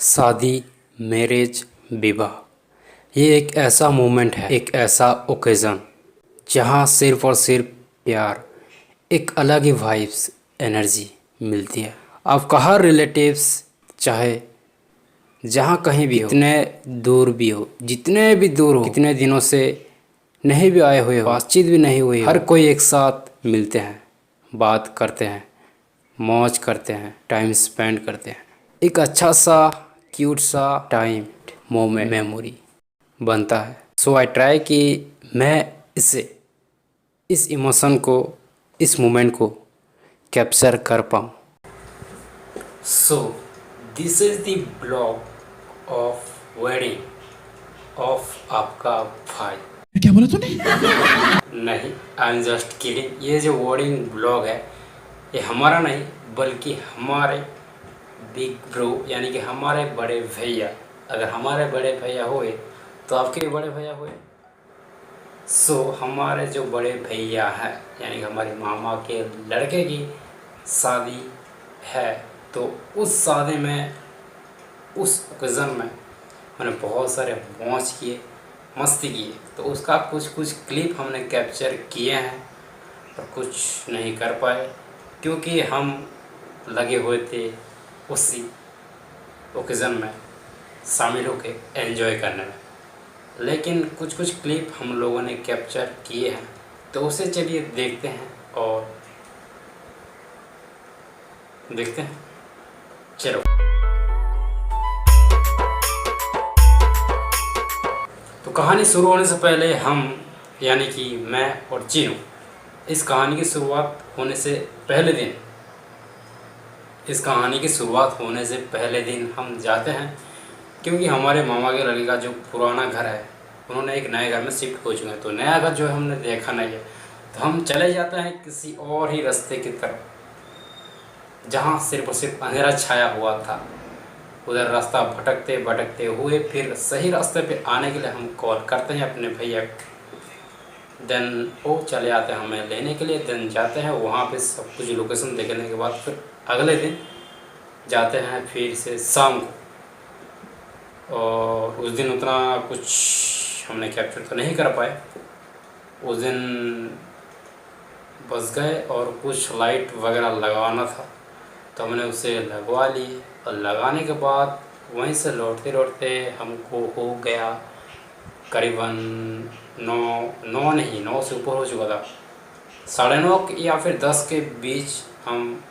शादी, मैरिज, विवाह ये एक ऐसा मोमेंट है, एक ऐसा ओकेज़न जहाँ सिर्फ और सिर्फ प्यार, एक अलग ही वाइब्स, एनर्जी मिलती है। आपका हर रिलेटिव्स चाहे जहाँ कहीं भी हो, कितने दूर भी हो, जितने भी दूर हो, कितने दिनों से नहीं भी आए हुए हो, बातचीत भी नहीं हुई हो, हर कोई एक साथ मिलते हैं, बात करते हैं, मौज करते हैं, टाइम स्पेंड करते हैं। एक अच्छा सा क्यूट सा टाइम मोमेंट मेमोरी बनता है। सो आई ट्राई कि मैं इस इमोशन को, इस मोमेंट को कैप्चर कर पाऊँ। So this is the blog of wedding of आपका भाई। क्या बोला तूने? नहीं, आई एम जस्ट किडिंग। ये जो वेडिंग ब्लॉग है ये हमारा नहीं बल्कि हमारे बिग ब्रो यानी कि हमारे बड़े भैया। अगर हमारे बड़े भैया हुए तो आपके भी बड़े भैया हुए। सो हमारे जो बड़े भैया हैं यानी कि हमारे मामा के लड़के की शादी है, तो उस शादी में, उस ओकेज़न में मैंने बहुत सारे मौज किए, मस्ती किए। तो उसका कुछ क्लिप हमने कैप्चर किए हैं और कुछ नहीं कर पाए क्योंकि हम लगे हुए थे उसी ओकेज़न में शामिल होकर एंजॉय करने में। लेकिन कुछ क्लिप हम लोगों ने कैप्चर किए हैं, तो उसे चलिए देखते हैं और देखते हैं। चलो, तो कहानी शुरू होने से पहले हम यानी कि मैं और चीनू, इस कहानी की शुरुआत होने से पहले दिन, इस कहानी की शुरुआत होने से पहले दिन हम जाते हैं क्योंकि हमारे मामा के लड़के का जो पुराना घर है उन्होंने एक नए घर में शिफ्ट हो चुके हैं। तो नया घर जो है हमने देखा नहीं है, तो हम चले जाते हैं किसी और ही रास्ते की तरफ जहाँ सिर्फ और सिर्फ अंधेरा छाया हुआ था। उधर रास्ता भटकते भटकते हुए फिर सही रास्ते पे आने के लिए हम कॉल करते हैं अपने भैया को। देन वो चले आते हैं हमें लेने के लिए। देन जाते हैं वहाँ पे सब कुछ लोकेशन देखने के बाद फिर अगले दिन जाते हैं फिर से शाम को। और उस दिन उतना कुछ हमने कैप्चर तो नहीं कर पाए। उस दिन बस गए और कुछ लाइट वगैरह लगवाना था तो हमने उसे लगवा ली। और लगाने के बाद वहीं से लौटते लौटते हमको हो गया करीबन 9 से ऊपर हो चुका था। 9:30 या फिर 10 के बीच हम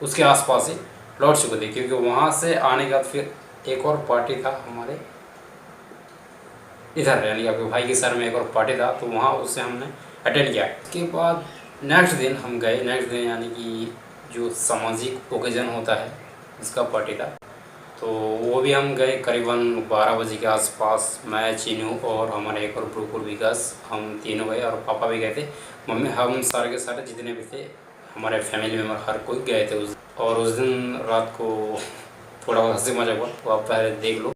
उसके आसपास ही लौट चुके थे क्योंकि वहाँ से आने के बाद फिर एक और पार्टी था हमारे इधर, यानी आपके भाई के सर में एक और पार्टी था, तो वहाँ उससे हमने अटेंड किया। उसके बाद नेक्स्ट दिन हम गए। नेक्स्ट दिन यानी कि जो सामाजिक ओकेज़न होता है उसका पार्टी था, तो वो भी हम गए करीबन 12 बजे के आसपास। मैं, चीनू और हमारे एक और ब्रुकुर विकास, हम तीनों गए और पापा भी गए थे, मम्मी, हम सारे के सारे जितने भी थे हमारे फैमिली मेम्बर हर कोई गए थे और उस दिन रात को थोड़ा बहुत हंसी मजाक हुआ, तो आप पहले देख लो।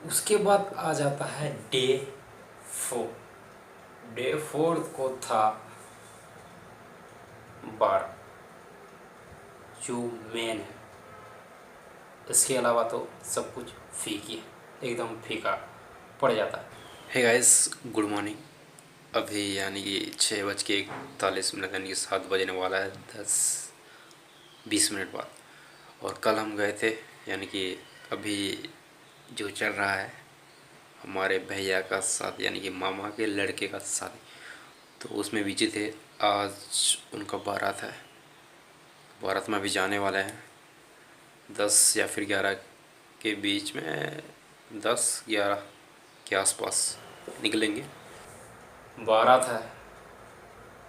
उसके बाद आ जाता है डे 4। डे 4 को था बार जो मेन है। इसके अलावा तो सब कुछ फीकी है, एकदम फीका पड़ जाता है। Hey guys, good morning. अभी यानी कि 6:41 यानी कि 7 बजने वाला है 10-20 मिनट बाद। और कल हम गए थे, यानी कि अभी जो चल रहा है हमारे भैया का शादी यानी कि मामा के लड़के का शादी, तो उसमें बिजी थे। आज उनका बारात है, बारात में भी जाने वाले हैं 10 या फिर 11 के बीच में, 10-11 के आसपास निकलेंगे। बारात है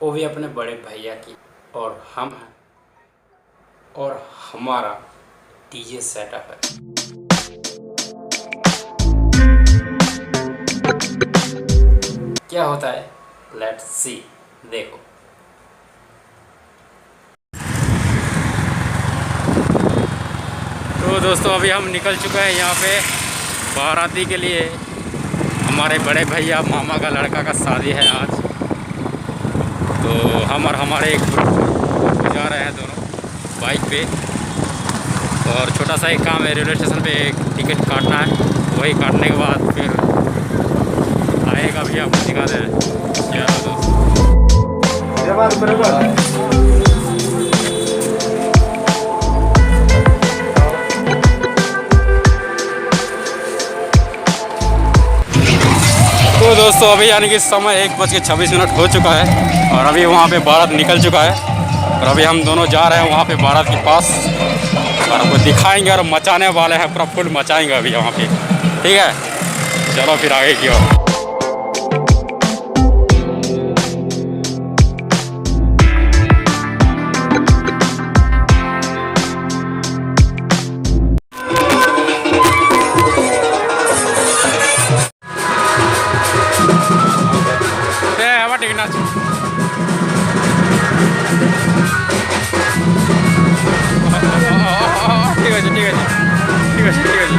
वो भी अपने बड़े भैया की, और हम हैं और हमारा डीजे सेटअप है। क्या होता है, लेट्स सी, देखो। दोस्तों अभी हम निकल चुके हैं यहाँ पे बाराती के लिए। हमारे बड़े भैया मामा का लड़का का शादी है आज, तो हम और हमारे एक जा रहे हैं दोनों बाइक पे। और छोटा सा एक काम है, रेलवे स्टेशन पे एक टिकट काटना है, वही काटने के बाद फिर आएगा भी आपको दिखा दें। तो दोस्तों अभी यानी कि समय 1:26 हो चुका है और अभी वहाँ पे बारात निकल चुका है और अभी हम दोनों जा रहे हैं वहाँ पे बारात के पास और आपको दिखाएंगे और मचाने वाले हैं, पूरा फुल मचाएंगे अभी वहाँ पे। ठीक है, चलो फिर आगे की ओर। ঠিক আছে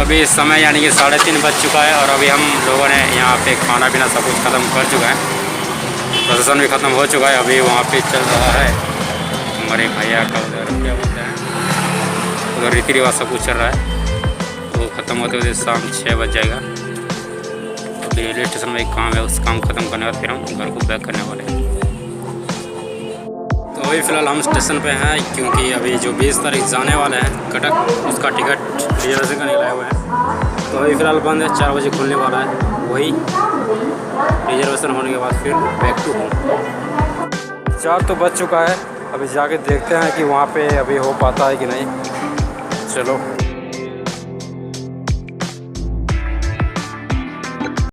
अभी समय यानी कि 3:30 बज चुका है और अभी हम लोगों ने यहाँ पे खाना पीना सब कुछ ख़त्म कर चुका है। प्रोसेसन भी ख़त्म हो चुका है। अभी वहाँ पे चल रहा है हमारे भैया का उधर क्या बोलते हैं, उधर रीति रिवाज सब कुछ चल रहा है। तो ख़त्म होते होते शाम 6 बज जाएगा। अभी रेलवे स्टेशन में एक काम है, उस काम ख़त्म करने के बाद फिर हम घर को बैक करने वाले हैं। तो अभी फ़िलहाल हम स्टेशन पे हैं क्योंकि अभी जो 20 तारीख जाने वाला है कटक, उसका टिकट रिजर्वेशन करने लाए हुए हैं। तो अभी फ़िलहाल बंद है, 4 बजे खुलने वाला है, वही रिजर्वेशन होने के बाद फिर बैक टू होम। 4 तो बज चुका है, अभी जाके देखते हैं कि वहाँ पे अभी हो पाता है कि नहीं। चलो।